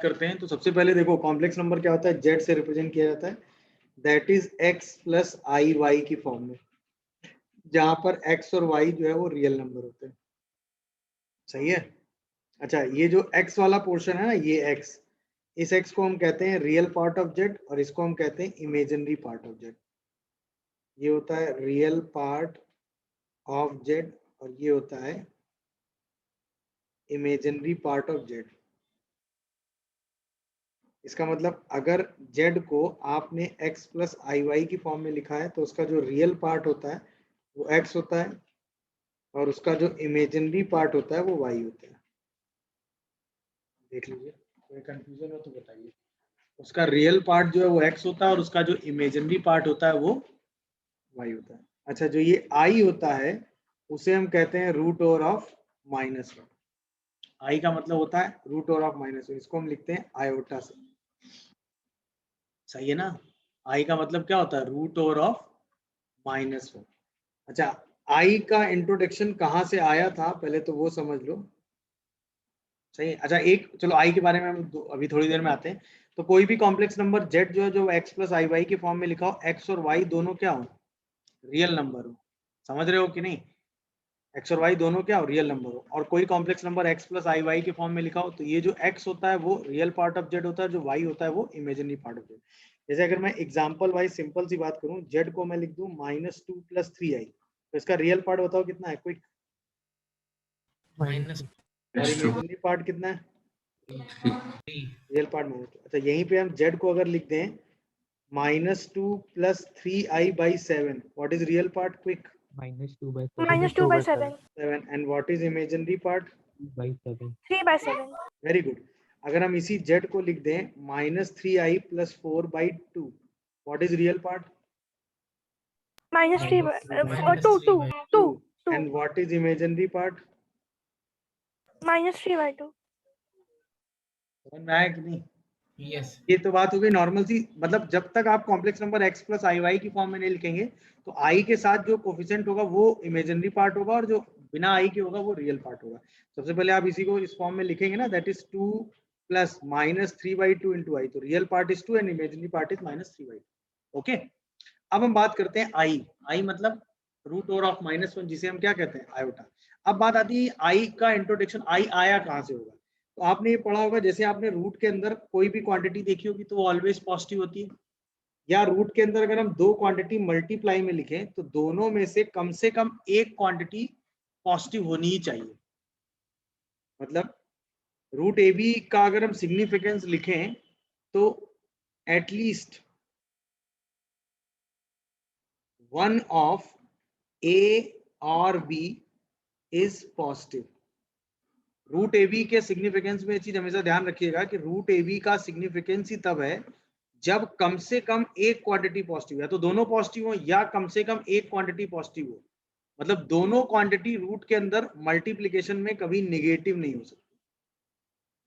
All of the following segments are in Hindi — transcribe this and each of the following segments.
करते हैं। तो सबसे पहले देखो कॉम्प्लेक्स नंबर क्या होता है, जेड से रिप्रेजेंट किया जाता है, that is x plus I y की फॉर्म में, जहां पर एक्स और वाई जो है वो रियल नंबर होते हैं। सही है। अच्छा, ये जो x वाला पोर्शन है ना, ये x, इस x को हम कहते हैं रियल पार्ट ऑफ जेड और इसको हम कहते हैं इमेजिनरी पार्ट ऑफ जेड। ये होता है रियल पार्ट ऑफ जेड और ये होता है इमेजिनरी पार्ट ऑफ जेड। इसका मतलब अगर z को आपने x प्लस आई वाई की फॉर्म में लिखा है तो उसका जो रियल पार्ट होता है वो x होता है और उसका जो इमेजिनरी पार्ट होता है वो y होता है। देख लीजिए, कोई कंफ्यूजन हो तो बताइए। उसका रियल पार्ट जो है वो x होता है और उसका जो इमेजिनरी पार्ट होता है वो y होता है। अच्छा, जो ये i होता है उसे हम कहते हैं रूट ओवर ऑफ -1। i का मतलब होता है रूट ओवर ऑफ -1, इसको हम लिखते हैं आयोटा से। सही है ना। i का मतलब क्या होता है, रूट ओवर ऑफ -1। अच्छा, i का इंट्रोडक्शन कहाँ से आया था पहले तो वो समझ लो। सही है। अच्छा, एक चलो i के बारे में हम अभी थोड़ी देर में आते हैं। तो कोई भी कॉम्प्लेक्स नंबर z जो है जो x प्लस आई वाई की फॉर्म में लिखा हो, x और y दोनों क्या हो, रियल नंबर हो। समझ रहे हो कि नहीं, x और y दोनों क्या हो, रियल नंबर हो। और कोई कॉम्प्लेक्स नंबर x प्लस आई वाई के फॉर्म में लिखा हो तो ये जो x होता है वो रियल पार्ट ऑफ z होता है, जो y होता है वो इमेजिनरी पार्ट ऑफ z। जैसे अगर मैं एग्जांपल वाइज सिंपल सी बात करूं, z को मैं लिख दूं -2 + 3i, तो इसका रियल पार्ट बताओ कितना है, क्विक। माइनस और इमेजिनरी पार्ट कितना है, रियल पार्ट -2। अच्छा, यहीं पे हम z को अगर लिख दें -2 + 3i/7, what is real part, quick. -2/7 7, and what is imaginary part, 3/7 very good. अगर हम इसी z को लिख दें -3i + 4/2, what is real part, -2 and what is imaginary part, -3/2 समझ में आया कि नहीं। यस ये तो बात हो गई नॉर्मल सी, मतलब जब तक आप कॉम्प्लेक्स नंबर x प्लस आई वाई की फॉर्म में नहीं लिखेंगे तो i के साथ जो कोफिशिएंट होगा वो इमेजिनरी पार्ट होगा और जो बिना i के होगा वो रियल पार्ट होगा। सबसे पहले आप इसी को इस फॉर्म में लिखेंगे ना, दैट इज 2 + -3/2 * i, तो real part is 2 and imaginary part is -3/2। Okay, अब हम बात करते हैं i मतलब रूट ओवर ऑफ -1, जिसे हम क्या कहते हैं, आयोटा। अब बात आती है i का इंट्रोडक्शन, i आया कहाँ से होगा। तो आपने ये पढ़ा होगा, जैसे आपने रूट के अंदर कोई भी क्वांटिटी देखी होगी तो वो ऑलवेज पॉजिटिव होती है, या रूट के अंदर अगर हम दो क्वांटिटी मल्टीप्लाई में लिखें तो दोनों में से कम एक क्वांटिटी पॉजिटिव होनी ही चाहिए। मतलब रूट ए बी का अगर हम सिग्निफिकेंस लिखें तो एटलीस्ट वन ऑफ ए और b is positive. Root a b के सिग्निफिकेंस में ये चीज हमेशा ध्यान रखिएगा कि रूट ए बी का सिग्निफिकेंस ही तब है जब कम से कम एक क्वांटिटी पॉजिटिव है, तो दोनों पॉजिटिव हो या कम से कम एक क्वांटिटी पॉजिटिव हो। मतलब दोनों क्वांटिटी रूट के अंदर मल्टीप्लिकेशन में कभी नेगेटिव नहीं हो सकती।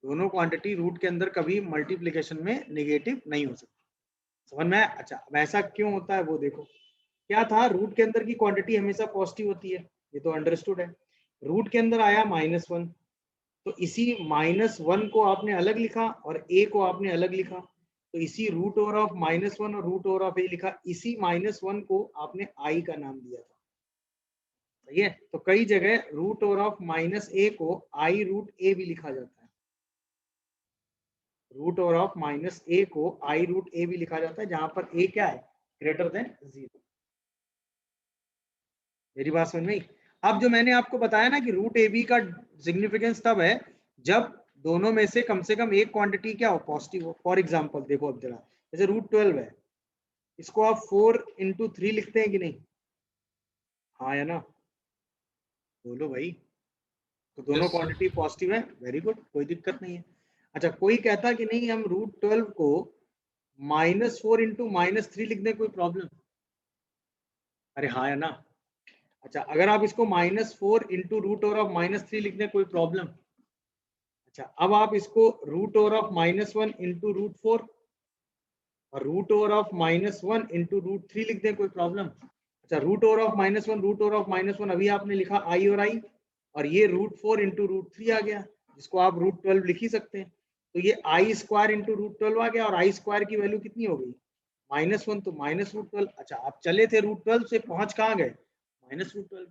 दोनों क्वांटिटी रूट के अंदर कभी मल्टीप्लिकेशन में नेगेटिव नहीं हो सकती। समझ में आया। अच्छा, अब ऐसा क्यों होता है वो देखो। क्या था, रूट के अंदर की क्वांटिटी हमेशा पॉजिटिव होती है, ये तो अंडरस्टूड है। रूट के अंदर आया -1, तो इसी -1 को आपने अलग लिखा और a को आपने अलग लिखा, तो इसी रूट ओवर ऑफ -1 और रूट ओवर ऑफ a लिखा, इसी -1 को आपने i का नाम दिया था। सही है। तो कई जगह रूट ओवर ऑफ -a को i रूट a भी लिखा जाता है। रूट ओवर ऑफ -a को i रूट a भी लिखा जाता है, जहां पर a क्या है, ग्रेटर देन 0। मेरी बात समझ में आई। अब जो मैंने आपको बताया ना कि रूट ए बी का सिग्निफिकेंस तब है जब दोनों में से कम एक क्वांटिटी क्या हो, पॉजिटिव हो। फॉर एग्जांपल देखो, अब जरा जैसे रूट 12 है, इसको आप 4 × 3 लिखते हैं कि नहीं, हाँ या ना, बोलो भाई। तो दोनों क्वांटिटी पॉजिटिव है, वेरी गुड, कोई दिक्कत नहीं है। अच्छा, कोई कहता कि नहीं हम रूट 12 को -4 × -3 लिख दें, कोई प्रॉब्लम, अरे हाँ या ना। अच्छा, अगर आप इसको -4 × रूट ओवर ऑफ -3 लिख दें, कोई प्रॉब्लम। अच्छा, अब आप इसको रूट ओवर ऑफ -1 × √4 और रूट ओवर ऑफ -1 × √3 लिख दें, कोई प्रॉब्लम। अच्छा, root over of -1 root over of -1 अभी आपने लिखा i और i, और ये √4 × √3 आ गया, जिसको आप रूट 12 लिख ही सकते हैं। तो ये आई स्क्वायर इंटू √12 आ गया, और आई स्क्वायर की वैल्यू कितनी हो गई -1, तो -√12। अच्छा, आप चले थे √12 से पहुंच कहाँ गए -√12।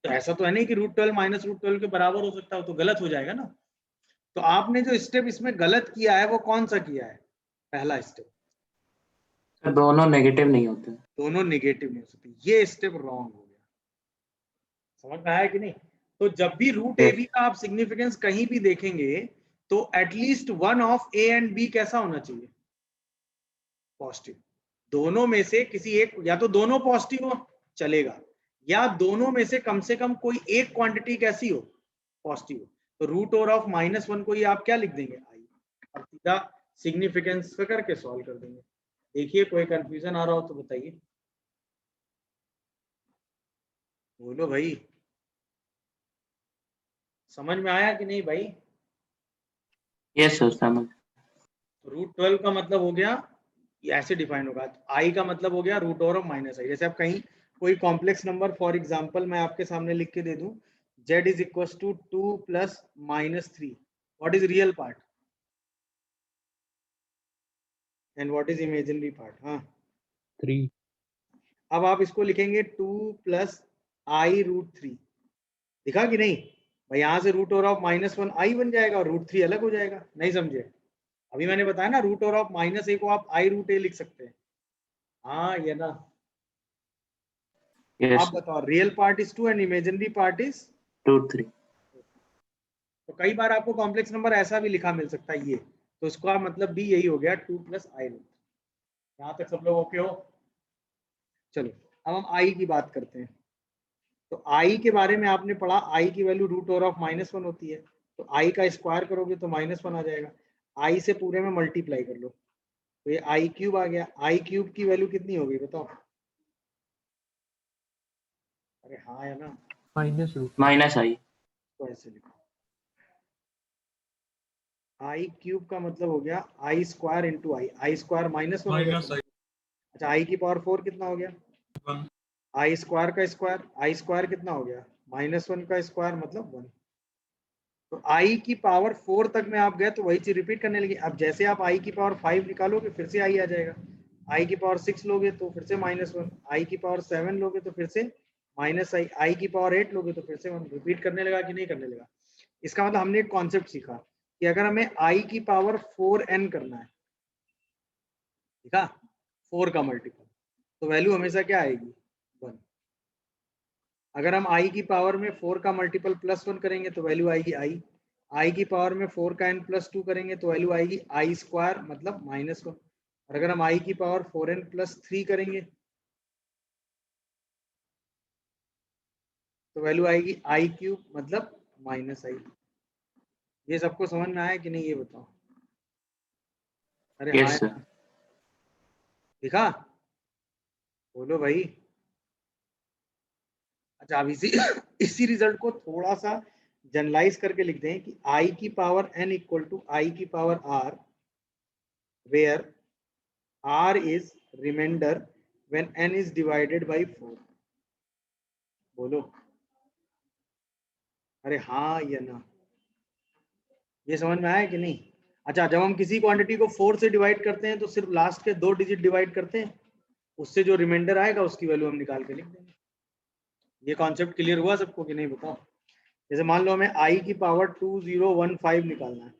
तो ऐसा तो है नहीं कि √12 -√12 के बराबर हो सकता है, तो गलत हो जाएगा ना। तो आपने जो स्टेप इसमें गलत किया है वो कौन सा किया है, पहला स्टेप। दोनों नेगेटिव नहीं होते, दोनों नेगेटिव नहीं हो सकते, ये स्टेप रॉन्ग हो गया। समझ में आया कि नहीं। तो जब भी रूट ए बी का आप सिग्निफिकेंस कहीं भी देखेंगे तो at least one of a and b कैसा होना चाहिए, पॉजिटिव। दोनों में से किसी एक, या तो दोनों पॉजिटिव हो चलेगा, या दोनों में से कम कोई एक क्वांटिटी कैसी हो, पॉजिटिव हो। तो √1 को ही आप क्या लिख देंगे, आई, और सीधा सिग्निफिकेंस करके सॉल्व कर देंगे। देखिए कोई कंफ्यूजन आ रहा हो तो बताइए, बोलो भाई, समझ में आया कि नहीं भाई। यस सर समझ। √12 का मतलब हो गया, ये ऐसे डिफाइन होगा, आई का मतलब हो गया √(-i). जैसे आप कहीं कोई कॉम्प्लेक्स नंबर, फॉर एग्जांपल मैं आपके सामने लिख के दे दूं, z is equal to 2 + -3, what is real part and what is imaginary part. हाँ 3। अब आप इसको लिखेंगे 2 + i√3, दिखा कि नहीं भाई, यहां से √(-1) आई बन जाएगा और √3 अलग हो जाएगा। नहीं समझे, अभी मैंने बताया ना √(-a) को आप i√a लिख सकते हैं। हाँ ये ना, यस आप बताओ, real part is 2 and imaginary part is 2 3। तो कई बार आपको कॉम्प्लेक्स नंबर ऐसा भी लिखा मिल सकता है ये, तो इसका मतलब भी यही हो गया 2 + i√3। यहाँ तक सब लोग ओके हो। चलो अब हम i की बात करते हैं। तो i के बारे में आपने पढ़ा, i की वैल्यू √(-1) होती है, तो i का स्क्वायर करोगे तो -1 आ जाएगा, i से पूरे में मल्टीप्लाई कर लो तो ये i³ आ गया। i³ की वैल्यू कितनी हो गई बताओ, अरे हाँ या ना, -i। तो ऐसे लिखो, i³ का मतलब हो गया i² इंटू आई, i² -1 हो गया। अच्छा i की पावर 4 कितना हो गया, 1। i² का स्क्वायर, i² कितना हो गया -1 का स्क्वायर मतलब 1। तो i की पावर 4 तक में आप गए तो वही चीज रिपीट करने लगी। अब जैसे आप i की पावर 5 निकालोगे फिर से i आ जाएगा, i की पावर 6 लोगे तो फिर से -1, i की पावर 7 लोगे तो फिर से -i, i की पावर 8 लोगे तो फिर से 1। रिपीट करने लगा कि नहीं करने लगा। इसका मतलब हमने एक कॉन्सेप्ट सीखा कि अगर हमें i की पावर 4n करना है, ठीक है, 4 का मल्टीपल, तो वैल्यू हमेशा क्या आएगी 1। अगर हम i की पावर में 4 का मल्टीपल +1 करेंगे तो वैल्यू आएगी i की पावर में 4 का n + 2 करेंगे तो वैल्यू आएगी i² मतलब -1। और अगर हम i की पावर 4n + 3 करेंगे तो वैल्यू आएगी i³ मतलब -i। ये सबको समझ में आया कि नहीं ये बताओ, अरे हाँ यस सर। दिखा, बोलो भाई। अच्छा अब इसी रिजल्ट को थोड़ा सा जनरलाइज करके लिख दें कि i की power n equal to i की power r, where r is remainder when n is divided by 4। बोलो, अरे हाँ या ना, ये समझ में आया कि नहीं। अच्छा जब हम किसी क्वांटिटी को 4 से डिवाइड करते हैं तो सिर्फ लास्ट के 2 डिजिट डिवाइड करते हैं, उससे जो रिमाइंडर आएगा उसकी वैल्यू हम निकाल के लिख देंगे। ये कॉन्सेप्ट क्लियर हुआ सबको कि नहीं बताओ। जैसे मान लो हमें i की पावर 2015 निकालना है,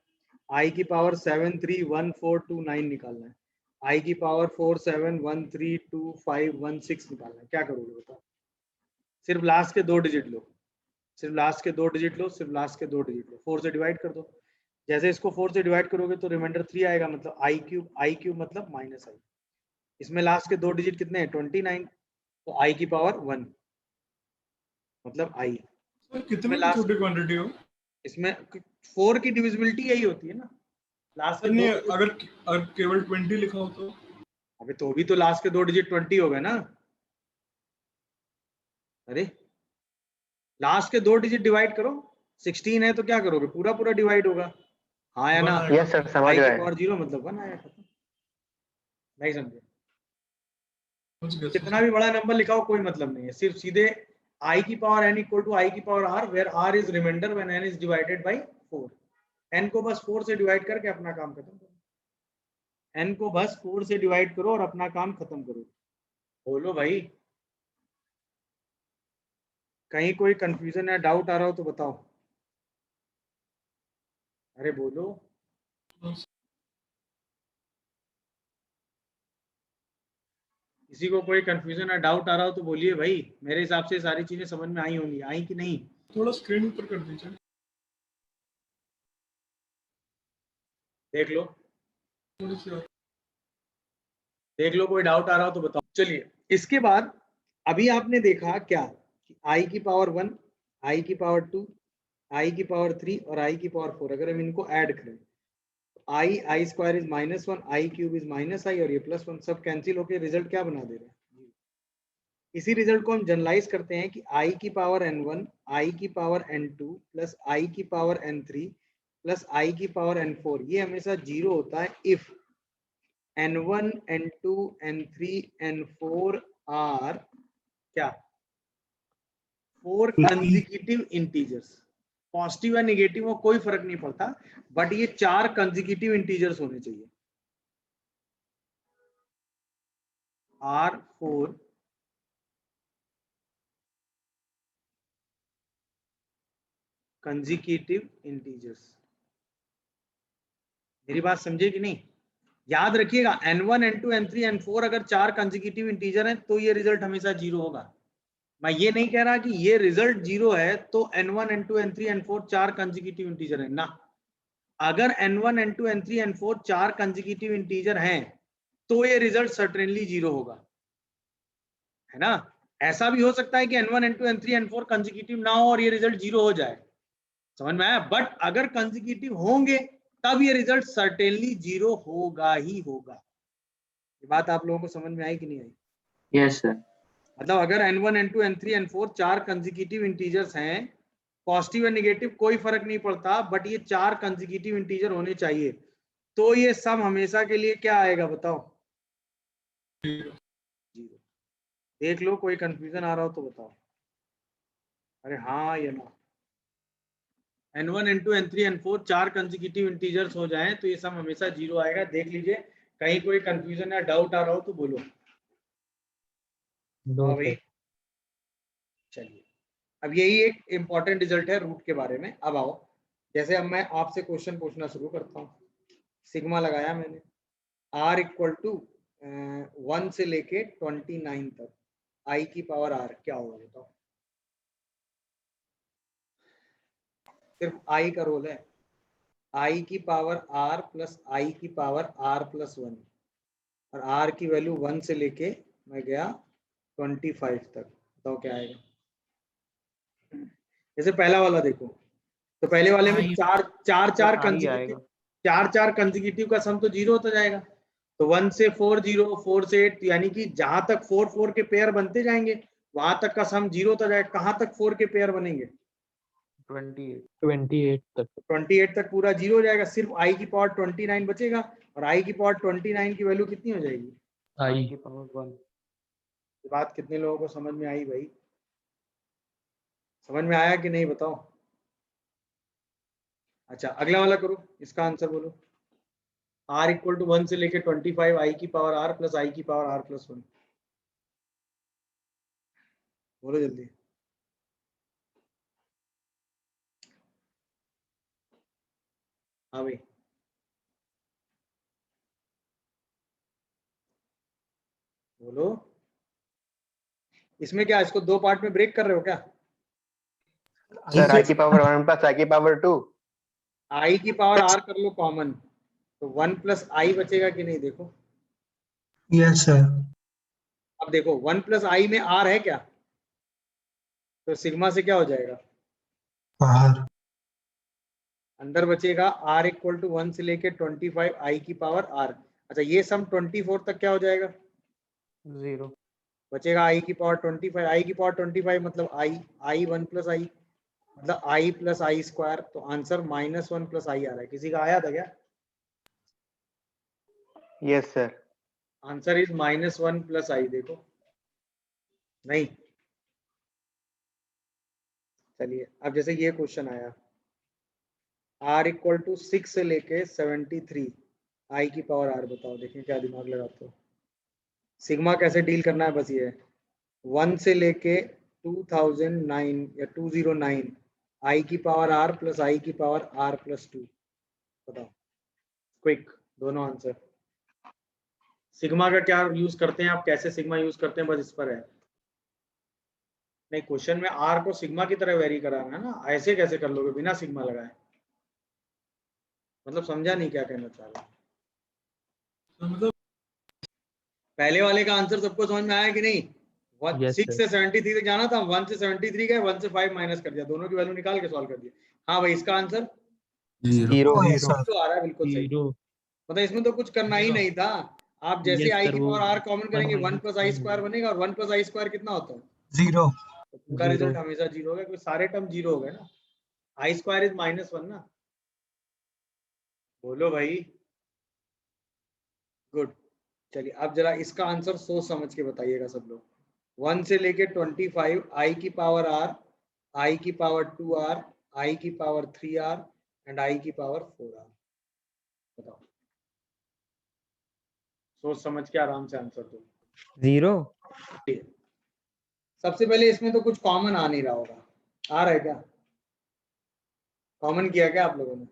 i की पावर 731429 निकालना है, i की पावर 47132516 निकालना है, क्या करोगे बताओ। सिर्फ लास्ट के 2 डिजिट लो, सिर्फ लास्ट के 2 डिजिट लो, सिर्फ लास्ट के 2 डिजिट लो, 4 से डिवाइड कर दो। जैसे इसको 4 से डिवाइड करोगे तो रिमाइंडर 3 आएगा, मतलब i³ मतलब -i। इसमें लास्ट के 2 डिजिट कितने हैं 29, तो i की पावर 1 मतलब i। कितनी भी छोटी क्वांटिटी हो, इसमें 4 की डिविजिबिलिटी यही होती है ना, लास्ट के नहीं, 2। अगर केवल 20 लिखा हो तो अबे तो भी तो लास्ट के 2 डिजिट 20 हो गए ना। अरे लास्ट के 2 डिजिट डिवाइड करो, 16 है तो क्या करोगे, पूरा पूरा डिवाइड होगा, हाँ या ना। यस सर समझ i की गए। पावर 0 मतलब 1 आया, खत्म। नहीं समझे, कुछ गैस कितना भी बड़ा नंबर लिखाओ कोई मतलब नहीं है, सिर्फ सीधे i की power n equal to i की power r, where r is remainder when n is divided by 4। n को बस 4 से डिवाइड करके अपना काम खत्म करो। n को बस 4 से डिवाइड करो और अपना काम खत्म करो। बोलो भाई, कहीं कोई कंफ्यूजन या डाउट आ रहा हो तो बताओ। अरे बोलो। किसी को कोई कंफ्यूजन या डाउट आ रहा हो तो बोलिए भाई। मेरे हिसाब से सारी चीजें समझ में आई होंगी, आई कि नहीं? थोड़ा स्क्रीन ऊपर कर दीजिए। देख लो, थोड़ी सी और। देख लो, कोई डाउट आ रहा हो तो बताओ। चलिए, इसके बाद अभी आपने देखा क्या कि आई की पावर 1, आई की पावर 2, आई की पावर 3 और आई की पावर 4, अगर हम इनको ऐड करें तो I square is -1, I cube is -i और ये +1, सब कैंसिल होकर रिजल्ट क्या बना दे रहे हैं? इसी रिजल्ट को हम जनरलाइज करते हैं कि आई की पावर n1, आई की पावर n2 प्लस आई की पावर n3 प्लस आई की पावर n4, ये हमेशा 0 होता है if n1, n2, n3, n4 are क्या? 4 कंसेक्यूटिव इंटीजर्स। पॉजिटिव या निगेटिव में कोई फर्क नहीं पड़ता, बट ये 4 कंसेक्यूटिव इंटीजर्स होने चाहिए। R4 consecutive integers. मेरी बात समझे कि नहीं? याद रखिएगा, n1, n2, n3, n4 अगर 4 कंसेक्यूटिव इंटीजर हैं तो ये रिजल्ट हमेशा 0 होगा। मैं ये नहीं कह रहा कि ये रिजल्ट 0 है तो n1, n2, n3, n4 4 consecutive integer है ना। अगर n1, n2, n3, n4 4 consecutive integer हैं तो ये रिजल्ट सर्टेनली 0 होगा, है ना। ऐसा भी हो सकता है कि n1, n2, n3, n4 consecutive ना हो और ये रिजल्ट 0 हो जाए, समझ में आया? बट अगर कंसेक्यूटिव होंगे तब ये रिजल्ट सर्टेनली 0 होगा ही होगा। ये बात आप लोगों को समझ में आई कि नहीं आई? Yes sir. मतलब अगर n1, n2, n3, n4 4 consecutive integers हैं, पॉजिटिव या नेगेटिव कोई फर्क नहीं पड़ता, बट ये 4 कंसेक्यूटिव इंटीजर होने चाहिए, तो ये सम हमेशा के लिए क्या आएगा बताओ? 0। देख लो, कोई कंफ्यूजन आ रहा हो तो बताओ। अरे हाँ या ना। n1, n2, n3, n4 4 consecutive integers हो जाएं तो ये सम हमेशा 0 आएगा। देख लीजिए, कहीं कोई कंफ्यूजन या डाउट आ रहा हो तो बोलो। हाँ भाई, चलिए, अब यही एक इंपॉर्टेंट रिजल्ट है रूट के बारे में। अब आओ, जैसे अब मैं आपसे क्वेश्चन पूछना शुरू करता हूँ। सिग्मा लगाया मैंने, r इक्वल टू 1 से लेके 29 तक i की पावर r क्या होगा बताओ? सिर्फ i का रोल है, i की पावर r प्लस i की पावर r प्लस 1, और r की वैल्यू 1 से लेके मैं गया 25 तक, बताओ क्या आएगा? जैसे पहला वाला देखो, तो पहले वाले में चार कंसेक्यूटिव का सम तो 0 होता जाएगा। तो 1 से 4 0, 4 से 8, यानी कि जहां तक 4 4 के पेयर बनते जाएंगे वहां तक का सम 0 होता जाएगा। कहां तक 4 के पेयर बनेंगे? 28 तक। 28 तक पूरा 0 हो जाएगा। सिर्फ i की पावर 29 बचेगा, और i की पावर 29 की वैल्यू कितनी हो जाएगी? आई की पावर 1। ये बात कितने लोगों को समझ में आई भाई? समझ में आया कि नहीं बताओ? अच्छा, अगला वाला करो, इसका आंसर बोलो। r इक्वल टू 1 से लेके 25 i की पावर r प्लस i की पावर r प्लस 1, बोलो जल्दी। हाँ भाई, बोलो। इसमें क्या, इसको दो पार्ट में ब्रेक कर रहे हो क्या? सर आई की पावर 1 प्लस आई की पावर 2। i की पावर r कर लो कॉमन, तो 1 प्लस i बचेगा कि नहीं? देखो, यस सर। अब देखो 1 प्लस i में r है क्या? तो सिग्मा से क्या हो जाएगा? बाहर। अंदर बचेगा r इक्वल टू 1 से लेके 25 i की पावर r। अच्छा, ये सम 24 तक क्या हो जाएगा? 0 बचेगा i की पावर 25, i की पावर 25 मतलब i 1 प्लस i मतलब i प्लस i स्क्वायर। तो आंसर -1 प्लस i आ रहा है। किसी का आया था क्या? Yes sir. Answer is -1 plus i। देखो, नहीं। चलिए, अब जैसे ये क्वेश्चन आया, r इक्वल टू 6 से लेके 73 i की पावर r बताओ, देखें क्या दिमाग लगाते हो। सिग्मा कैसे डील करना है बस ये है, 1 से लेके 2009 या 209 i की पावर r प्लस i की पावर r प्लस 2, बताओ क्विक दोनों आंसर। सिग्मा का क्या यूज करते हैं आप, कैसे सिग्मा यूज करते हैं, बस इस पर है। नहीं, क्वेश्चन में r को सिग्मा की तरह वेरी कराना है ना, ऐसे कैसे कर लोगे बिना सिग्मा लगाए, मतलब समझा नहीं क्या कहना चाह रहा हूं। तो मतलब पहले वाले का आंसर सबको समझ में आया कि नहीं? Yes, 6 sir. से 73 तक जाना था, 1 से 73 गए, 1 से 5 माइनस कर दिया, दोनों की वैल्यू निकाल के सॉल्व कर दिया। हाँ भाई, इसका आंसर जीरो है सर। तो आ रहा है, बिल्कुल सही। जीरो। मतलब इसमें तो कुछ करना ही नहीं था, आप जैसे Yes, आई sir, की वो पावर r कॉमन करेंगे 1 minus प्लस आई one स्क्वायर होगा। बनेगा, और 1 प्लस आई स्क्वायर कितना होता है? 0 तो पूरा Zero. रिजल्ट हमेशा जीरो होगा, क्योंकि सारे टर्म जीरो हो गए ना, आई स्क्वायर इज -1 ना। बोलो भाई, गुड। चलिए अब जरा इसका आंसर सोच समझ के बताइएगा सब लोग। 1 से लेके 25 आई की पावर r, आई की पावर 2r, आई की पावर 3r एंड आई की पावर 4r, बताओ। सोच समझ के आराम से आंसर दो। 0. सबसे पहले इसमें तो कुछ कॉमन आ नहीं रहा होगा, आ रहा है क्या? कॉमन किया क्या आप लोगों ने?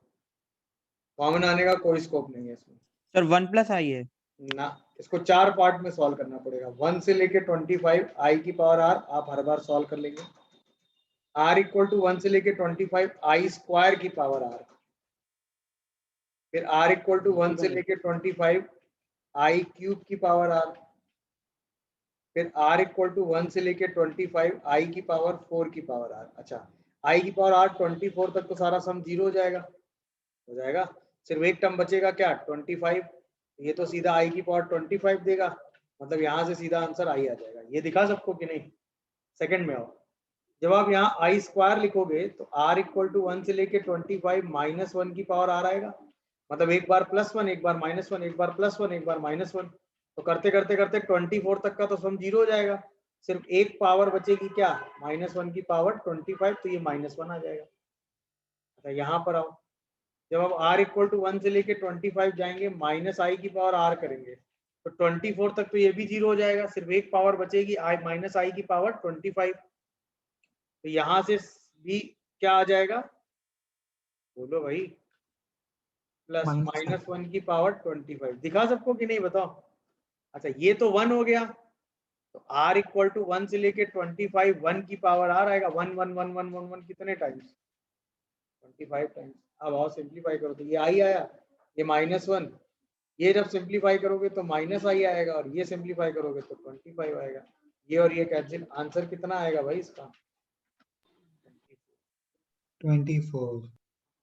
कॉमन आने का कोई स्कोप नहीं है इसमें सर 1 प्लस आई है। ना। इसको 4 पार्ट में सॉल्व करना पड़ेगा। 1 से लेके 25 आई की पावर r, आप हर बार सॉल्व कर लेंगे। r इक्वल टू 1 से लेके 25 आई स्क्वायर की पावर r, फिर r इक्वल टू 1 से लेके 25 आई क्यूब की पावर r, फिर r इक्वल टू 1 से लेके 25 आई की पावर 4 की पावर r। अच्छा, आई की पावर r 24 तक तो सारा सम जीरो हो जाएगा, सिर्फ एक टर्म बचेगा क्या, 25। ये तो सीधा आई की पावर 25 देगा, मतलब यहाँ से सीधा आंसर आई आ जाएगा। ये दिखा सबको कि नहीं? सेकंड में आओ, जब आप यहाँ आई स्क्वायर लिखोगे तो r इक्वल टू 1 से लेके 25 -1 की पावर r आएगा, मतलब एक बार +1, एक बार -1, एक बार +1, एक बार -1, तो करते करते करते 24 तक का तो सम जीरो हो जाएगा, सिर्फ एक पावर बचेगी क्या, -1 की पावर 25, तो ये -1 आ जाएगा। अच्छा, यहाँ पर आओ, जब आप r इक्वल टू 1 से लेके 25 जाएंगे, माइनस आई की पावर r करेंगे, तो 24 तक तो ये भी जीरो हो जाएगा, सिर्फ एक पावर बचेगी आई माइनस आई की पावर 25, तो यहाँ से भी क्या आ जाएगा, बोलो भाई, प्लस -1 की पावर 25। दिखा सबको कि नहीं, बताओ। अच्छा, ये तो 1 हो गया, तो r इक्वल टू 1 से लेके 25 1 की पावर r आएगा, 1 1 1 1 1 1 कितने टाइम्स, 25 टाइम्स। अब आओ सिंप्लीफाई करो, तो ये आई आया, ये -1, ये जब सिंप्लीफाई करोगे तो माइनस आई आएगा, और ये सिंप्लीफाई करोगे तो 25 आएगा, ये और ये कैंसिल, आंसर कितना आएगा भाई इसका, 24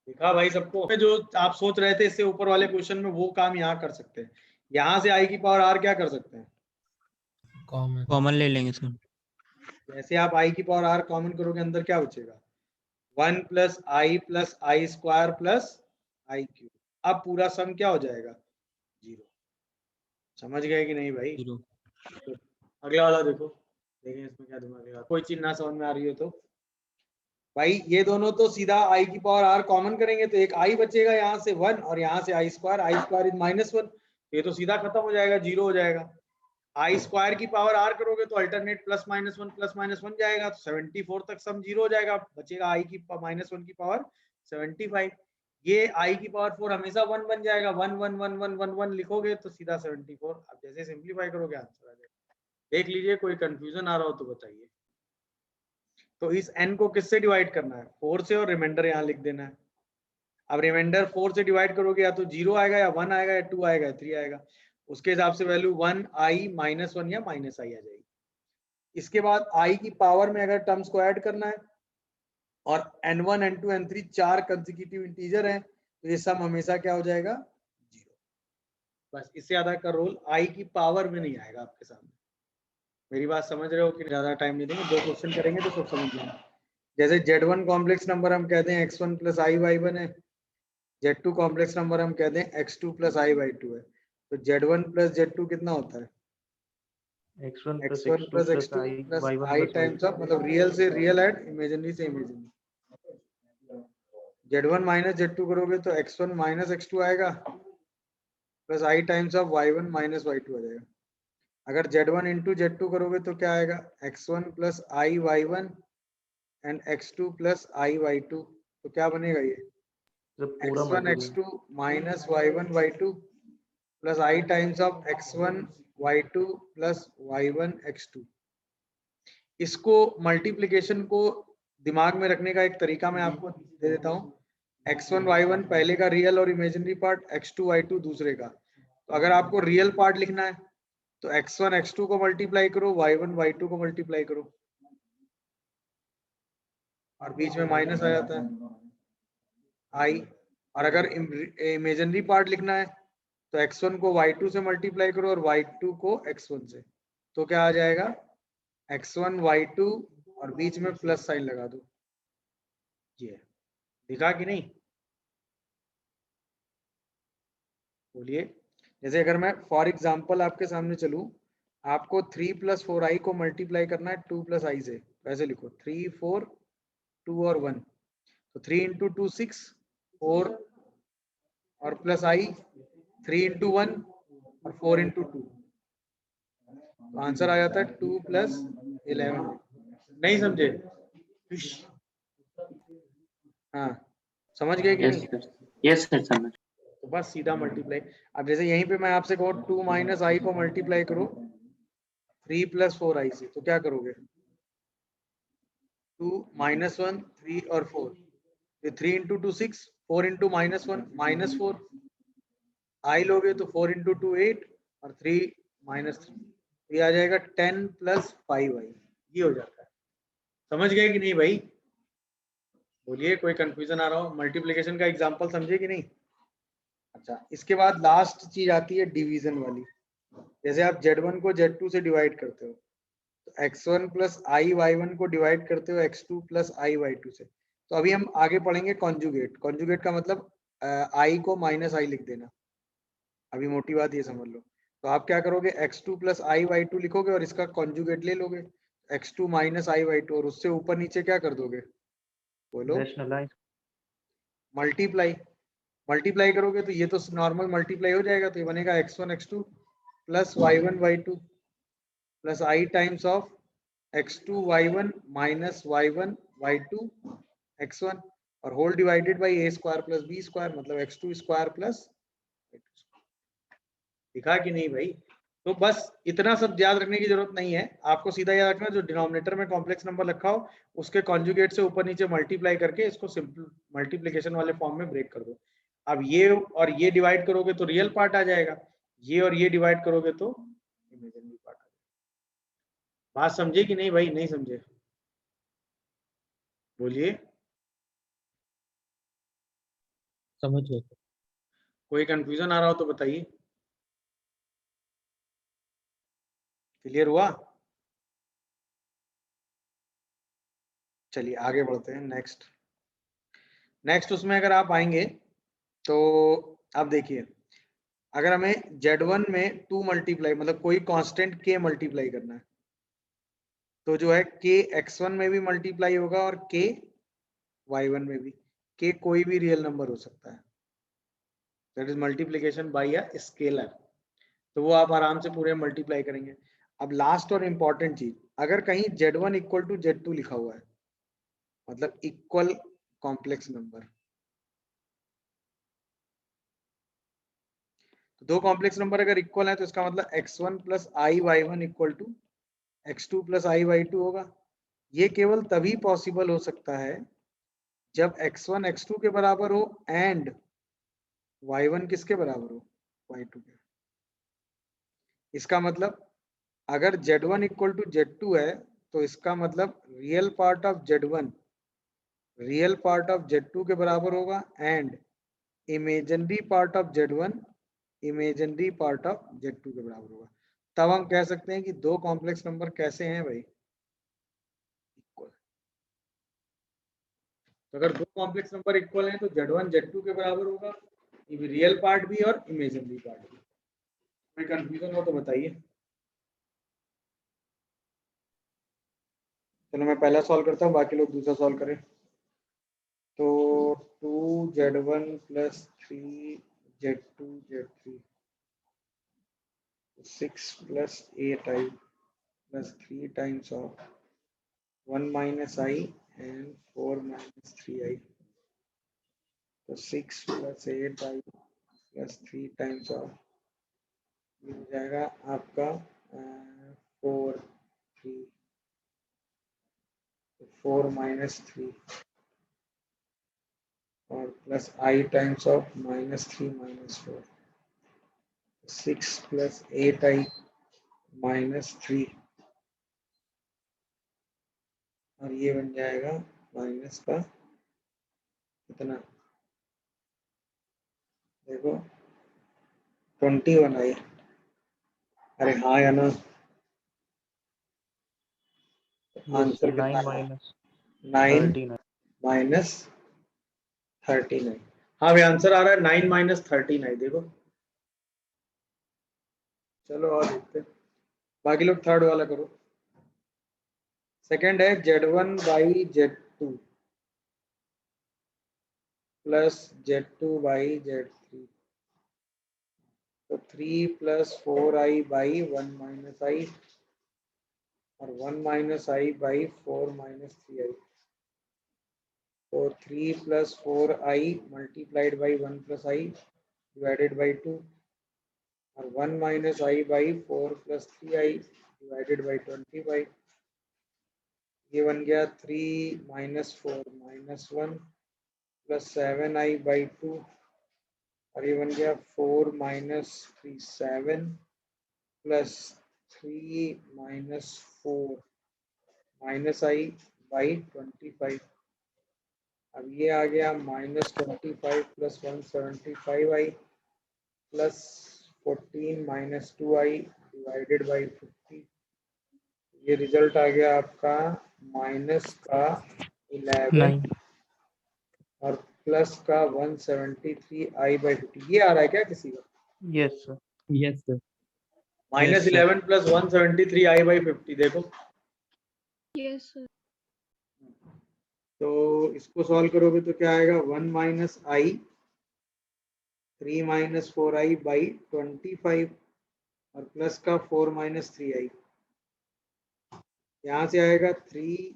दिखा भाई सबको? जो आप सोच रहे थे इससे ऊपर वाले क्वेश्चन में, वो काम यहाँ कर सकते हैं। यहाँ से आई की पावर r क्या कर सकते हैं, कॉमन ले लेंगे सर। जैसे आप आई की पावर r कॉमन करोगे, अंदर क्या बचेगा, 1 प्लस आई स्क्वायर प्लस आई क्यूब। अब पूरा सम क्या हो जाएगा, जीरो। समझ गए कि नहीं भाई? तो अगला वाला देखो, देखें इसमें क्या दिमाग लगा, कोई चीज ना समझ में आ रही हो तो भाई, ये दोनों तो सीधा आई की पावर r कॉमन करेंगे तो एक आई बचेगा, यहाँ से 1, और यहाँ से आई स्क्वायर इज -1, ये तो सीधा खत्म हो जाएगा, जीरो हो जाएगा। आई स्क्वायर की पावर r करोगे तो अल्टरनेट +-1 जाएगा, तो 74 तक सम जीरो हो जाएगा, बचेगा आई की -1 की पावर 75। ये आई की पावर 4 हमेशा 1 बन जाएगा, 1 1 1 1 1 1 लिखोगे तो सीधा 74। अब जैसे सिंप्लीफाई करोगे आंसर आ जाएगा। देख लीजिए, कोई कंफ्यूजन आ रहा हो तो बताइए। तो इस n को किससे डिवाइड करना है, 4 से, और रिमाइंडर यहाँ लिख देना है। अब रिमाइंडर 4 से डिवाइड करोगे, या तो 0 आएगा, या 1 आएगा, या 2 आएगा, या 3 आएगा, उसके हिसाब से वैल्यू 1 आई -1 या माइनस आई आ जाएगी। इसके बाद आई की पावर में अगर टर्म्स को ऐड करना है, और n1 n2 n3 4 consecutive integer हैं, तो ये सम हमेशा क्या हो जाएगा, जीरो। बस इससे ज्यादा का रोल आई की पावर में नहीं आएगा आपके सामने। मेरी बात समझ रहे हो कि ज्यादा टाइम नहीं देंगे, 2 क्वेश्चन करेंगे तो सब समझ लेंगे। जैसे Z1 कॉम्प्लेक्स नंबर हम कहते हैं x1 प्लस i/1 है, Z2 कॉम्प्लेक्स नंबर हम कहते हैं x2 प्लस i/2 है, तो Z1 प्लस Z2 कितना होता है, x1 x1 plus x2 plus i times of, मतलब रियल से रियल ऐड, इमेजिनरी से इमेजिनरी। Z1 माइनस Z2 करोगे तो x1 माइनस x2 आएगा plus I times of y1 minus y2 आ जाएगा। अगर Z1 इंटू Z2 करोगे तो क्या आएगा, x1 plus I y1 and x2 plus I y2। तो क्या बनेगा ये, x1 x2 minus y1 y2 plus I times of x1 y2 plus y1 x2। इसको मल्टीप्लिकेशन को दिमाग में रखने का एक तरीका मैं आपको दे देता हूँ। x1 y1 पहले का रियल और इमेजिनरी पार्ट, x2 y2 दूसरे का। तो अगर आपको रियल पार्ट लिखना है तो x1 x2 को मल्टीप्लाई करो, y1 y2 को मल्टीप्लाई करो और बीच में माइनस आ जाता है i। और अगर इमेजिनरी पार्ट लिखना है तो x1 को y2 से मल्टीप्लाई करो और y2 को x1 से। तो क्या आ जाएगा, x1 y2 और बीच में प्लस साइन लगा दो। ये दिखा कि नहीं, बोलिए। जैसे अगर मैं फॉर एग्जांपल आपके सामने चलूं, आपको 3 प्लस 4i को मल्टीप्लाई करना है 2 प्लस i से। वैसे लिखो 3 4 2 और 1। तो 3 इंटू 2 6 4 और प्लस i 3 इंटू 1 और 4 इंटू 2। तो आंसर आ जाता है 2 प्लस 11। नहीं समझे? हाँ समझ गए कि यस नहीं? सर, यस सर समझ। तो बस सीधा मल्टीप्लाई। अब जैसे यहीं पे मैं आपसे कहूँ 2 माइनस आई को मल्टीप्लाई करो 3 प्लस 4i से, तो क्या करोगे, 2 माइनस 1 3 और 4। ये 3 इंटू 2 6, 4 इंटू माइनस 1 माइनस 4, आई लोगे तो 4 इंटू 2 8 और 3 माइनस 3। ये आ जाएगा 10 प्लस 5i। ये हो जाता है। समझ गए कि नहीं भाई? बोलिए, कोई कंफ्यूजन आ रहा हो? मल्टीप्लिकेशन का एग्जांपल समझे कि नहीं? अच्छा, इसके बाद लास्ट चीज आती है डिवीजन वाली। जैसे आप Z1 को Z2 से डिवाइड करते हो तो x1 प्लस आई y1 को डिवाइड करते हो x2 प्लस आई y2 से। तो अभी हम आगे पढ़ेंगे कॉन्जुगेट। कॉन्जुगेट का मतलब i को माइनस आई लिख देना। अभी मोटी बात ये समझ लो। तो आप क्या करोगे, x2 प्लस आई y2 लिखोगे और इसका कॉन्जुगेट ले लोगे x2 माइनस आई y2 और उससे ऊपर नीचे क्या कर दोगे, बोलो, मल्टीप्लाई। मल्टीप्लाई करोगे तो ये तो नॉर्मल मल्टीप्लाई हो जाएगा। तो ये बनेगा x1 x2 plus y1 y2 plus i times of x2 y1 minus y1 y2 x1 और whole divided by a square plus b square, मतलब x2 स्क्वायर प्लस। दिखा कि नहीं भाई? तो बस इतना सब याद रखने की जरूरत नहीं है। आपको सीधा याद रखना, जो डिनोमिनेटर में कॉम्प्लेक्स नंबर रखा हो उसके कॉन्जुगेट से ऊपर नीचे मल्टीप्लाई करके इसको सिंपल मल्टीप्लिकेशन वाले फॉर्म में ब्रेक कर दो। अब ये और ये डिवाइड करोगे तो रियल पार्ट आ जाएगा, ये और ये डिवाइड करोगे तो इमेजिनरी पार्ट आ जाएगा। बात समझे कि नहीं भाई? नहीं समझे? बोलिए। समझ गए। कोई कंफ्यूजन आ रहा हो तो बताइए। क्लियर हुआ? चलिए आगे बढ़ते हैं। नेक्स्ट उसमें अगर आप आएंगे तो आप देखिए, अगर हमें Z1 में 2 मल्टीप्लाई मतलब कोई कांस्टेंट k मल्टीप्लाई करना है तो जो है k x1 में भी मल्टीप्लाई होगा और k y1 में भी। k कोई भी रियल नंबर हो सकता है, that is multiplication bye a scalar. तो वो आप आराम से पूरे मल्टीप्लाई करेंगे। अब लास्ट और इम्पॉर्टेंट चीज, अगर कहीं Z1 इक्वल टू Z2 लिखा हुआ है मतलब इक्वल कॉम्प्लेक्स नंबर, तो दो कॉम्प्लेक्स नंबर अगर इक्वल है तो इसका मतलब x1 plus i y1 equal to x2 plus i y2 होगा। ये केवल तभी पॉसिबल हो सकता है जब x1 x2 के बराबर हो एंड y1 किसके बराबर हो, y2 के। इसका मतलब अगर Z1 इक्वल टू Z2 है तो इसका मतलब real part of Z1 real part of Z2 के बराबर होगा and imaginary part of Z1 imaginary part of Z2 के बराबर होगा। तब हम कह सकते हैं कि दो कॉम्प्लेक्स नंबर कैसे हैं भाई, इक्वल। तो अगर दो कॉम्प्लेक्स नंबर इक्वल हैं तो Z1 Z2 के बराबर होगा, रियल पार्ट भी और इमेजिनरी पार्ट भी। कोई कंफ्यूजन हो तो बताइए। चलो मैं पहला सॉल्व करता हूँ, बाकी लोग दूसरा सॉल्व करें। तो 2z1 plus 3z2 z3, 6 plus 8i plus 3 times of 1 minus I and 4 minus 3i. तो 6 plus 8i plus 3 times of ये हो जाएगा आपका 4 3 4 minus 3 और plus I times of minus 3 minus 4, 6 plus 8i minus 3 और ये बन जाएगा माइनस का कितना, देखो 21i। अरे हाँ या ना, आंसर कितना है? 9 माइनस 39। हाँ भाई आंसर आ रहा है 9 माइनस 39। देखो चलो और देखते हैं, बाकी लोग थर्ड वाला करो। सेकंड है z1 by z2 plus z2 by z3, तो 3 प्लस 4i बाई 1 माइनस आई और 1 minus I by 4 minus 3i, तो 3 plus 4i multiplied by 1 plus I divided by 2 और 1 minus I by 4 plus 3i divided by 25। ये बन गया 3 minus 4 minus 1 plus 7i by 2 और ये बन गया 4 minus 3 7 plus 3 minus 4 minus I by 25। अब ये आ गया minus 25 plus 175i plus 14 minus 2i divided by 50। ये रिजल्ट आ गया आपका माइनस का 11 और प्लस का 173i बाई 50। ये आ रहा है क्या किसी का? Yes sir. Minus 11 plus 173i by 50। देखो यस सर। तो इसको सॉल्व करोगे तो क्या आएगा 1 minus I 3 minus 4i by 25 और प्लस का 4 माइनस 3i। यहाँ से आएगा 3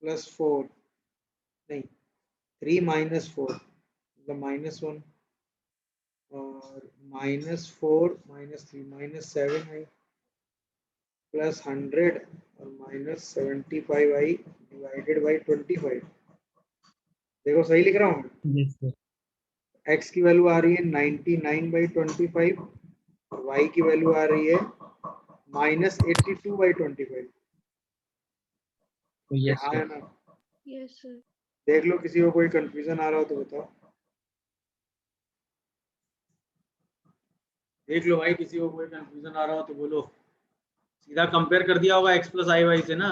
प्लस 4 नहीं 3 माइनस 4 मतलब माइनस 1 और minus 4 minus 3 minus 7i plus 100 और माइनस 75i डिवाइडेड बाई 25। देखो सही लिख रहा हूँ मैं? Yes sir. x की वैल्यू आ रही है 99 बाई 25 और y की वैल्यू आ रही है माइनस 82 बाई 25। यस हाँ है सर। ना? Yes sir. देख लो किसी को कोई कंफ्यूजन आ रहा हो तो बताओ। देख लो भाई किसी को कोई कंफ्यूजन आ रहा हो तो बोलो। सीधा कंपेयर कर दिया होगा x प्लस आई वाई से ना,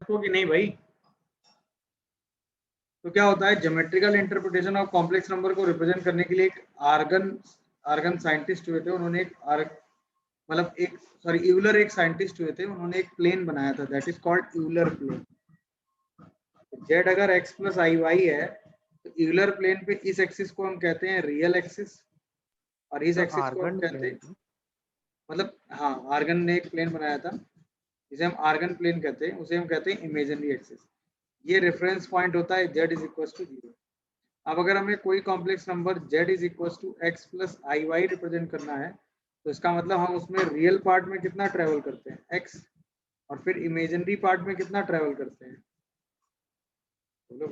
तो कि नहीं भाई? तो क्या होता है, geometrical interpretation of complex number को रिप्रेजेंट करने के लिए एक आर्गन साइंटिस्ट हुए थे, उन्होंने यूलर एक साइंटिस्ट हुए थे, उन्होंने एक प्लेन बनाया था, that is called Euler plane. Z अगर x प्लस आई वाई है तो यूलर प्लेन पे इस एक्सिस को हम कहते हैं रियल एक्सिस और इस एक्सिस को हम कहते हैं, मतलब हाँ आर्गन ने एक प्लेन बनाया था जिसे हम आर्गन प्लेन कहते हैं, उसे हम कहते हैं इमेजिनरी एक्सिस। ये रेफरेंस पॉइंट होता है z इज इक्वल टू 0। अब अगर हमें कोई complex number z is equal to x plus I y represent करना है तो इसका मतलब हम उसमें रियल पार्ट में कितना ट्रेवल करते हैं x और फिर इमेजिनरी पार्ट में कितना ट्रेवल करते हैं, बोलो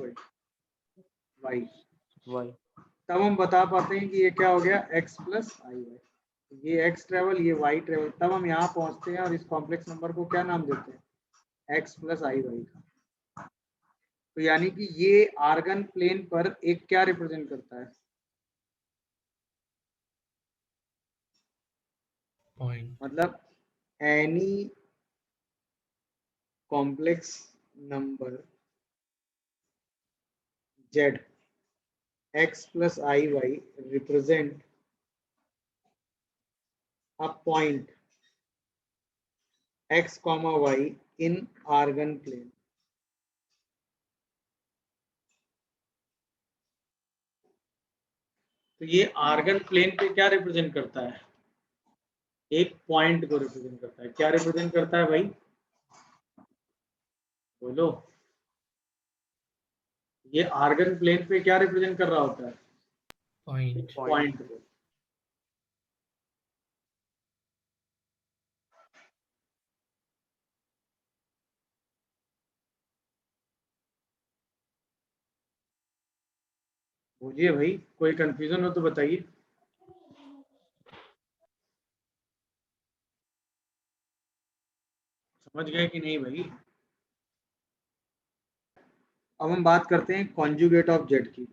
भाई y। तब हम बता पाते हैं कि ये क्या हो गया x प्लस आई वाई। ये x ट्रेवल ये y ट्रेवल, तब हम यहाँ पहुंचते हैं और इस कॉम्प्लेक्स नंबर को क्या नाम देते हैं, x प्लस आई वाई का। तो यानी कि ये आर्गन प्लेन पर एक क्या रिप्रेजेंट करता है, पॉइंट। मतलब any complex number z x plus iy represent a point x comma y in argan plane। तो ये आर्गन प्लेन पे क्या रिप्रेजेंट करता है? एक पॉइंट को रिप्रेजेंट करता है। क्या रिप्रेजेंट करता है भाई, बोलो? ये आर्गन प्लेन पे क्या रिप्रेजेंट कर रहा होता है? पॉइंट। पॉइंट को। बोलिए भाई, कोई कंफ्यूजन हो तो बताइए। समझ गए कि नहीं भाई? अब हम बात करते हैं कॉन्जुगेट ऑफ जेड की।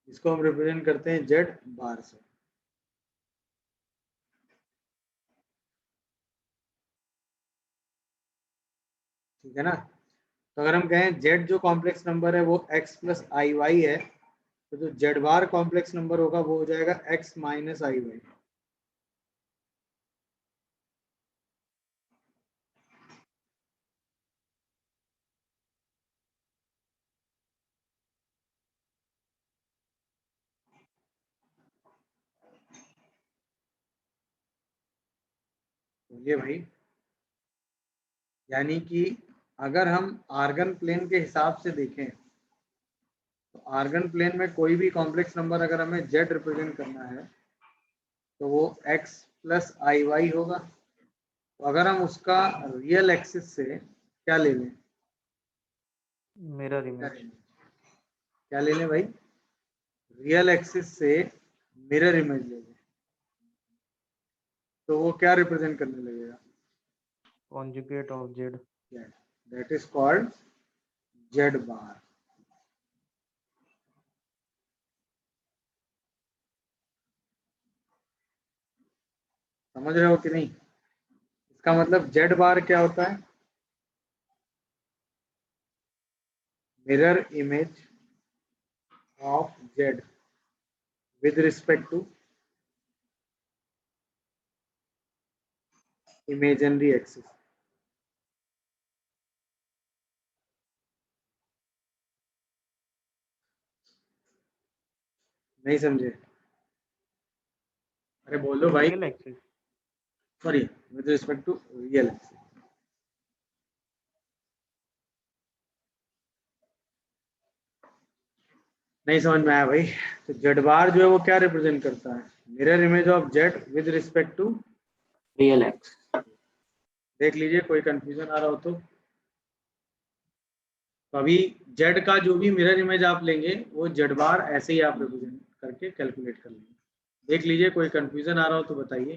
इसको हम रिप्रेजेंट करते हैं जेड बार से। ठीक है ना? तो अगर हम कहें जेड जो कॉम्प्लेक्स नंबर है वो x प्लस आई वाई है, तो जो जेड बार कॉम्प्लेक्स नंबर होगा वो हो जाएगा x माइनस आई वाई। बोलिए भाई। यानी कि अगर हम आर्गन प्लेन के हिसाब से देखें तो आर्गन प्लेन में कोई भी कॉम्प्लेक्स नंबर अगर हमें जेड रिप्रेजेंट करना है तो वो x प्लस आई वाई होगा। तो अगर हम उसका रियल एक्सिस से क्या ले लें? Mirror image. क्या ले लें भाई? रियल एक्सिस से मिरर इमेज ले लें, तो वो क्या रिप्रेजेंट करने लगेगा? Conjugate of Z. That is called Z bar. समझ रहे हो कि नहीं? इसका मतलब जेड बार क्या होता है? Mirror image of Z with respect to imaginary axis। नहीं समझे? अरे बोलो भाई। Real axis. Sorry, with respect to real axis। नहीं समझ में आया भाई? तो जेड बार जो है वो क्या रिप्रेजेंट करता है? Mirror image of z with respect to real x. देख लीजिए, कोई कंफ्यूजन आ रहा हो तो अभी जेड का जो भी मिरर इमेज आप लेंगे वो जेड बार ऐसे ही आप रिप्रेजेंट करके कैलकुलेट कर लेंगे। देख लीजिए, कोई कंफ्यूजन आ रहा हो तो बताइए।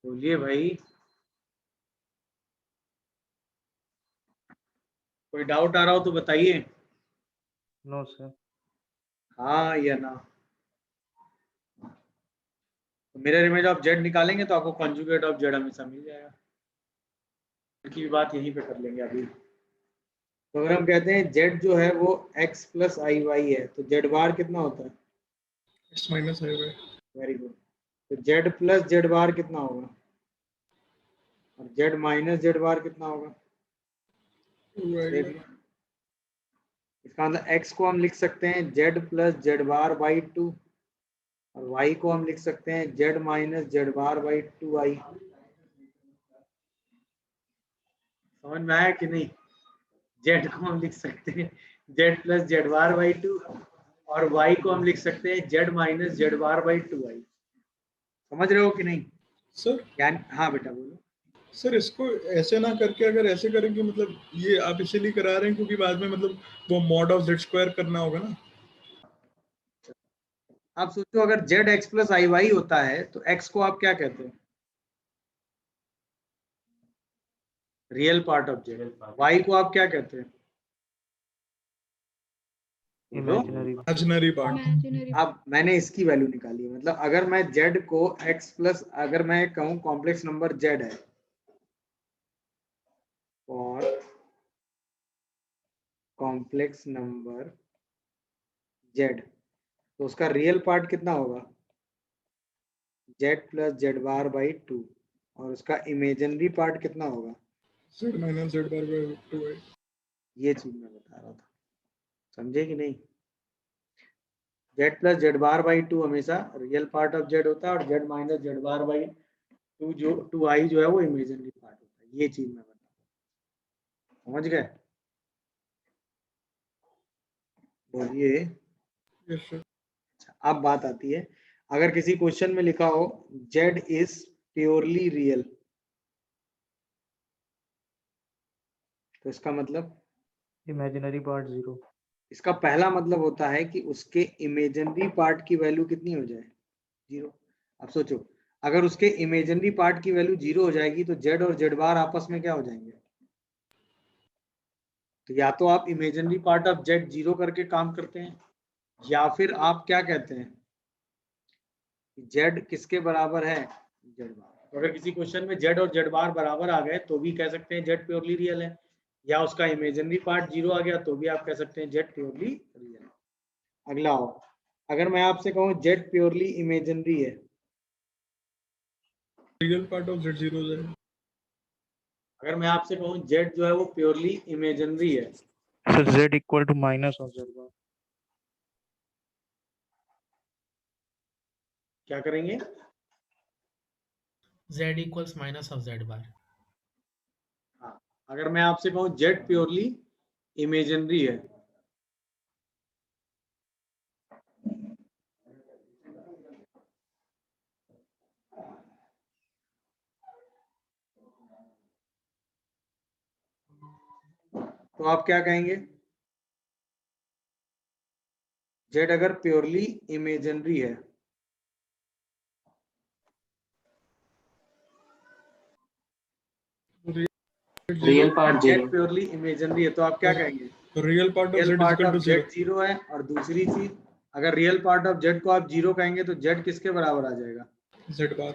बोलिए भाई, कोई डाउट आ रहा हो तो बताइए। No sir. हाँ या ना? तो मिरर इमेज ऑफ जेड निकालेंगे तो आपको कॉन्जुगेट ऑफ जेड हमेशा मिल जाएगा। की भी बात यहीं पे कर लेंगे अभी। तो अगर हम कहते हैं जेड जो है वो x प्लस आई वाई है तो जेड बार कितना होता है? x माइनस आई वाई। Very good. तो जेड प्लस जेड बार कितना होगा और जेड माइनस जेड बार कितना होगा? देख लो। इसका मतलब x को हम लिख सकते हैं Z plus Z bar by 2 और y को हम लिख सकते हैं Z minus Z bar by 2i। समझ में आया कि नहीं? जेड को हम लिख सकते हैं Z plus Z bar by 2 और y को हम लिख सकते हैं Z minus Z bar by 2i। समझ रहे हो कि नहीं? सर हाँ बेटा बोलो। सर इसको ऐसे ना करके अगर ऐसे करें कि मतलब ये आप इसीलिए करा रहे हैं क्योंकि बाद में मतलब वो मॉड ऑफ जेड स्क्वायर करना होगा ना। आप सोचो अगर जेड एक्स प्लस आई वाई होता है तो एक्स को आप क्या कहते हैं? Real part of z. Y को आप क्या कहते हैं? बोलो। इमेजिनरी। Imaginary part. Imaginary. अब मैंने इसकी वैल्यू निकाली है, मतलब अगर मैं जेड को एक्स प्लस अगर मैं कहूँ कॉम्प्लेक्स नंबर जेड है और कॉम्प्लेक्स नंबर जेड तो उसका रियल पार्ट कितना होगा, Z plus Z bar by 2, और उसका इमेजिनरी पार्ट कितना होगा, z माइनस z बार बाय 2y। ये चीज मैं बता रहा था, समझे कि नहीं। Z plus Z bar by 2 हमेशा रियल पार्ट ऑफ जेड होता है, और Z minus Z bar by 2 जो 2i जो है वो इमेजिनरी पार्ट होता है। ये चीज मैं बता रहा हूँ, समझ गए। बोलिए। Yes sir. अब बात आती है, अगर किसी क्वेश्चन में लिखा हो z इज प्योरली रियल, तो इसका मतलब, इमेजिनरी पार्ट 0। इसका पहला मतलब होता है कि उसके इमेजिनरी पार्ट की वैल्यू कितनी हो जाए, 0। अब सोचो, अगर उसके इमेजिनरी पार्ट की वैल्यू 0 हो जाएगी तो z और z बार आपस में क्या हो जाएंगे, तो या तो आप इमेजिनरी पार्ट ऑफ z 0 करके काम करते हैं, या फिर आप क्या कहते हैं, z किसके बराबर है, z बार। तो अगर किसी क्वेश्चन में z और z बार बराबर आ गए तो भी कह सकते हैं z प्योरली रियल है, या उसका इमेजिनरी पार्ट 0 आ गया तो भी आप कह सकते हैं z प्योरली रियल है। अगला हो, अगर मैं आपसे कहूँ z प्योरली इमेजिनरी है, रियल पार्ट ऑफ z 0 हो जाएगा। अगर मैं आपसे कहूँ z जो है वो प्योरली इमेजिनरी है, sir z equal to minus of z bar. क्या करेंगे, z equals minus of z bar. हाँ, अगर मैं आपसे कहूँ z प्योरली इमेजिनरी है, तो आप क्या कहेंगे, z अगर प्योरली इमेजिनरी है, real part z 0। Purely imaginary है, तो आप क्या कहेंगे, real part of real z part equal of to z 0। 0 है, और दूसरी चीज, अगर रियल पार्ट ऑफ z को आप 0 कहेंगे तो z किसके बराबर आ जाएगा, z बार।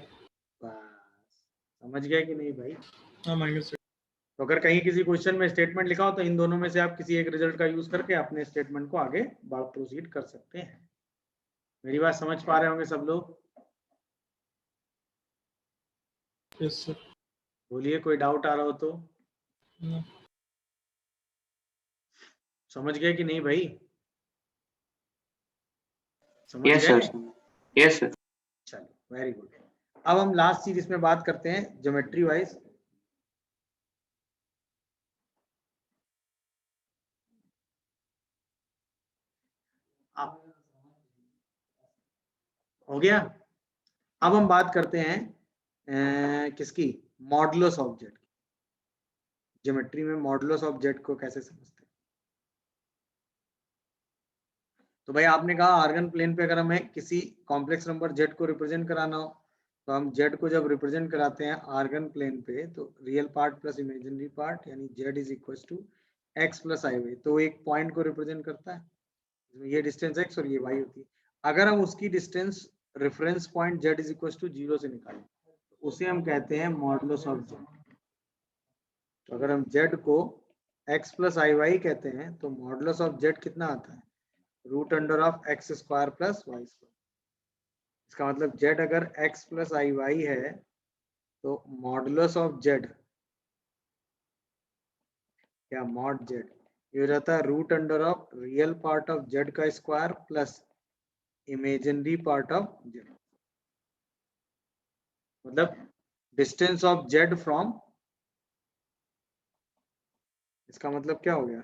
बस, समझ गए कि नहीं भाई। हाँ माइनस। तो अगर कहीं किसी क्वेश्चन में स्टेटमेंट लिखा हो तो इन दोनों में से आप किसी एक रिजल्ट का यूज करके अपने स्टेटमेंट को आगे प्रोसीड कर सकते हैं। मेरी बात समझ पा रहे होंगे सब लोग, यस सर। बोलिए, कोई डाउट आ रहा हो तो। नो। समझ गए कि नहीं भाई, समझ यस गए, सर। Yes sir. चलो वेरी गुड। अब हम लास्ट चीज इसमें बात करते हैं ज्योमेट्री वाइज। हो गया। अब हम बात करते हैं किसकी, मॉडुलस ऑफ जेड। ज्योमेट्री में मॉडुलस ऑफ जेड को कैसे समझते हैं। तो भाई आपने कहा आर्गन प्लेन पे अगर हमें किसी कॉम्प्लेक्स नंबर जेड को रिप्रेजेंट कराना हो तो हम जेड को जब रिप्रेजेंट कराते हैं आर्गन प्लेन पे तो real part plus imaginary part यानी Z is equal to X plus I Y, तो एक पॉइंट को रिप्रेजेंट करता है, ये डिस्टेंस एक्स और ये वाई होती है। अगर हम उसकी distance reference point z is equal to 0 से निकालें तो उसे हम कहते हैं मॉडुलस ऑफ जेड। तो अगर हम जेड को एक्स प्लस आई वाई कहते हैं तो मॉडुलस ऑफ जेड कितना आता है, root under of x square plus y square. इसका मतलब जेड अगर एक्स प्लस आई वाई है तो मॉडुलस ऑफ जेड या मॉड जेड ये हो जाता है root under of real part of Z का square plus imaginary part of Z. मतलब डिस्टेंस ऑफ जेड फ्रॉम, इसका मतलब क्या हो गया,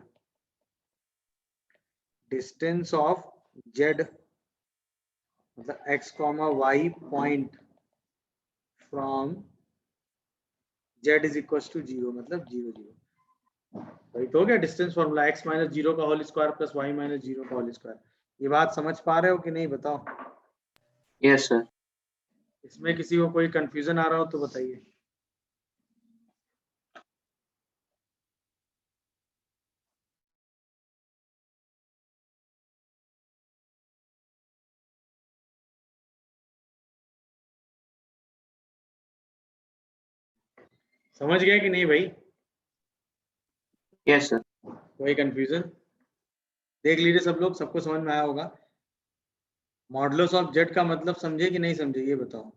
डिस्टेंस ऑफ जेड मतलब X comma Y point from Z is equal to 0 मतलब 0 0। वही तो हो गया डिस्टेंस फॉर्मूला, एक्स माइनस 0 का whole square plus y minus 0 का होल स्क्वायर। ये बात समझ पा रहे हो कि नहीं बताओ। Yes sir. इसमें किसी को कोई कंफ्यूजन आ रहा हो तो बताइए। समझ गए कि नहीं भाई। Yes sir. कोई कंफ्यूजन, देख लीजिए सब लोग, सबको समझ में आया होगा। मॉडुलस ऑफ जेड का मतलब समझे कि नहीं समझे ये बताओ।